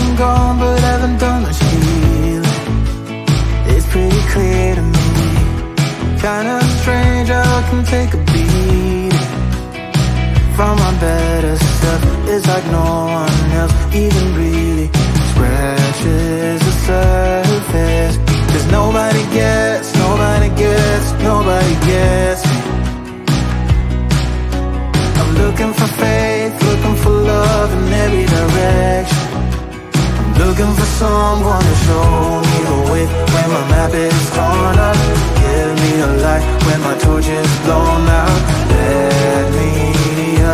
I'm gone but haven't done much healing. It's pretty clear to me, kinda strange how I can take a beat from my better stuff. It's like no one else even really scratches the surface. 'Cause nobody gets me. I'm looking for faith, looking for love in every direction. I'm looking for someone to show me the way when my map is torn up. Give me a light when my torch is blown out. Let me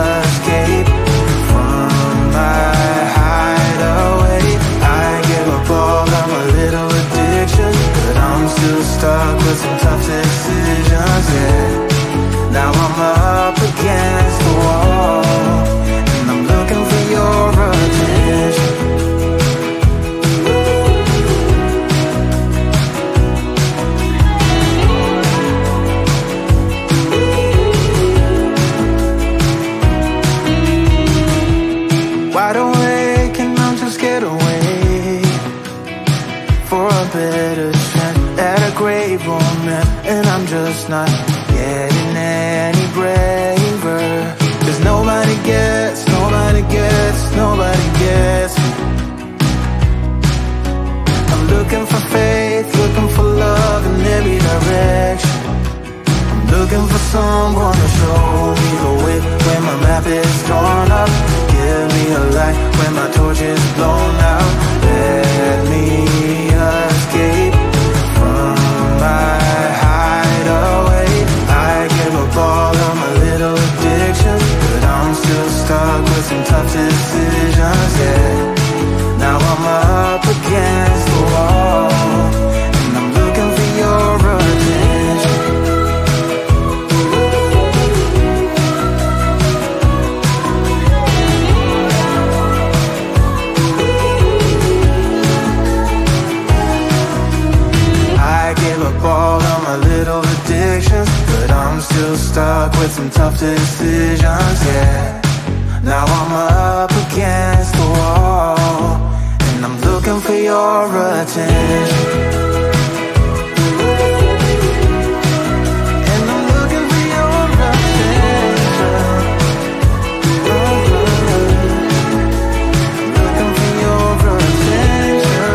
escape from my hideaway. I give up all of my little addictions, but I'm still stuck with some tough decisions, yeah. Now I'm up against the wall, and I'm looking for your attention. Wide awake and I'm just scared away for a better chance at a great romance, and I'm just not getting any braver. 'Cause nobody gets me. I'm looking for faith, looking for love in every direction. I'm looking for someone to show me the way when my map is torn up. Give me a light when my torch is blown out. Let me escape from my hideaway. I give up all of my little addictions, but I'm still stuck with some tough decisions, yeah. Now I'm up against the wall, and I'm looking for your attention. I give up all of my little addictions, but I'm still stuck with some tough decisions, yeah. Now I'm up against the wall, and I'm looking for your attention. And I'm looking for your attention. Looking for your attention.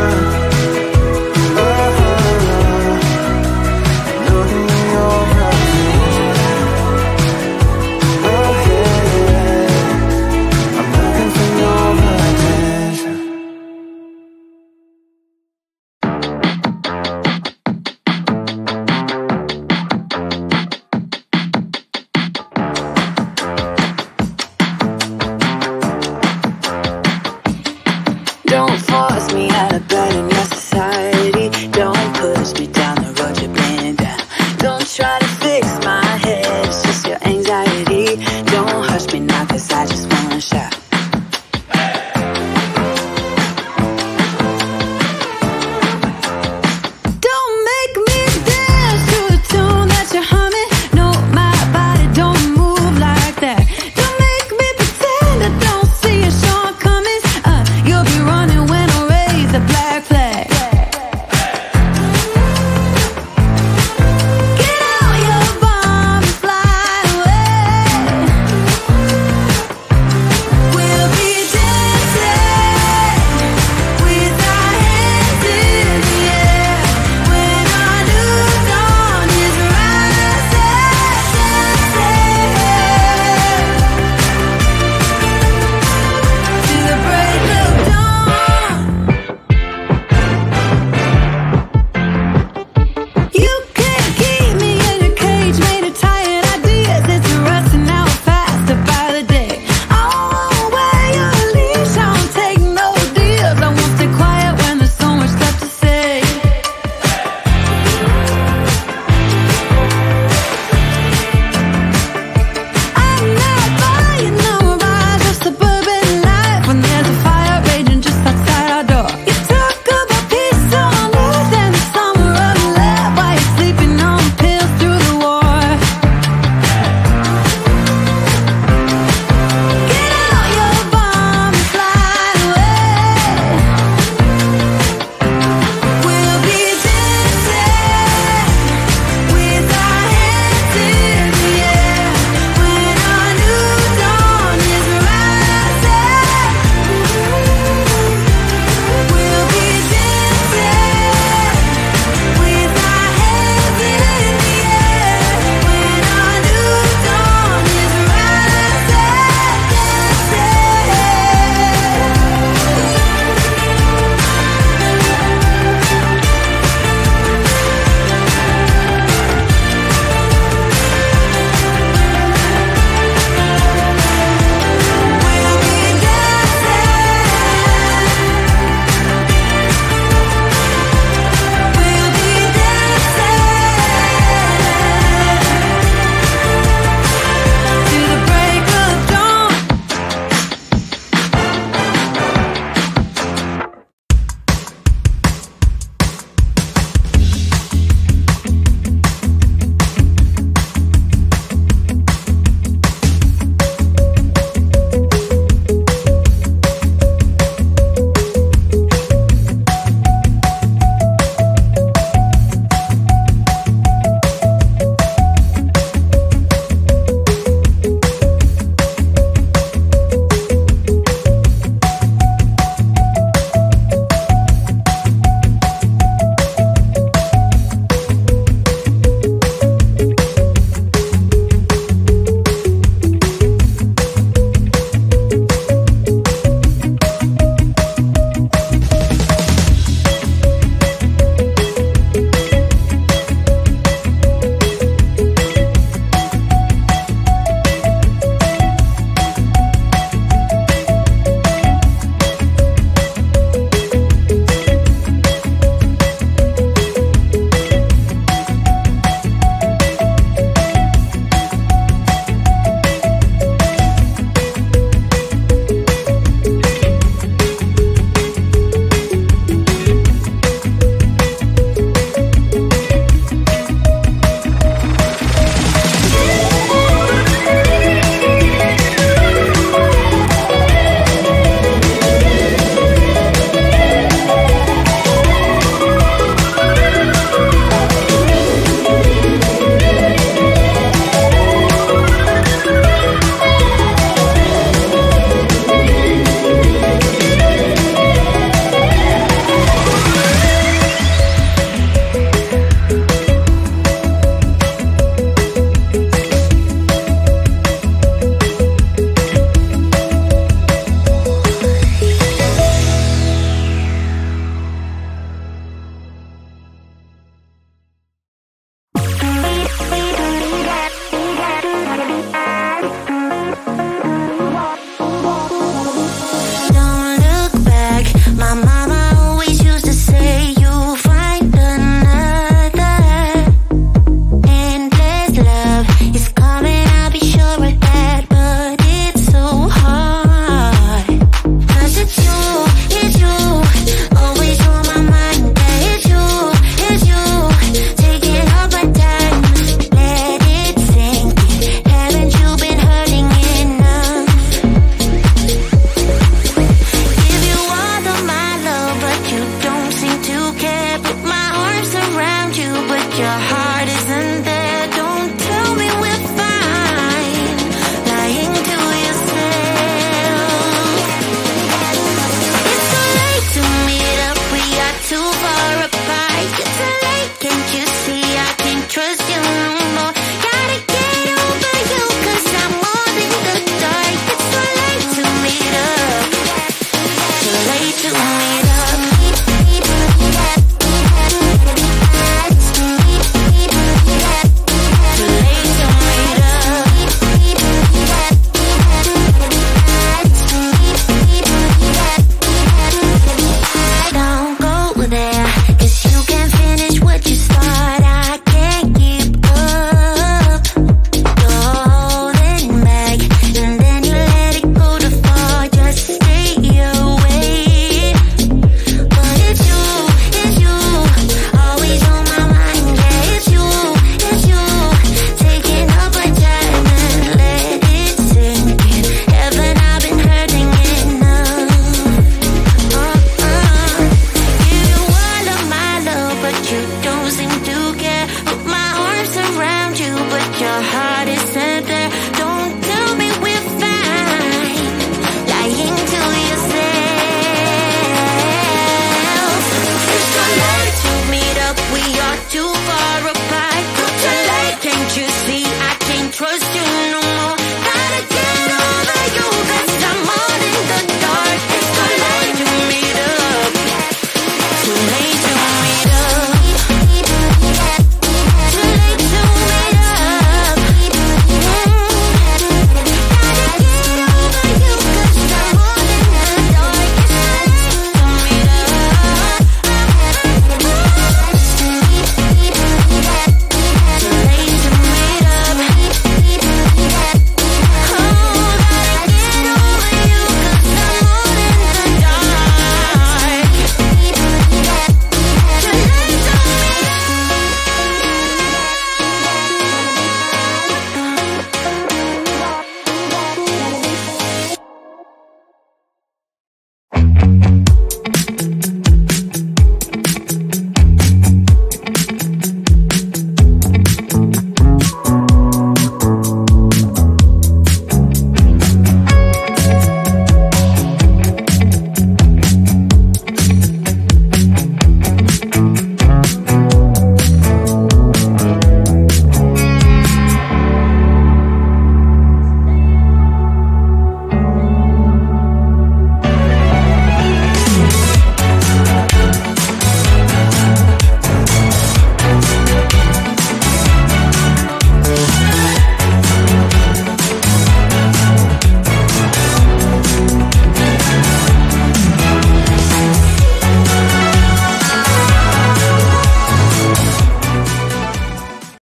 Looking for your attention. I'm looking for your attention. Don't force me out of bed and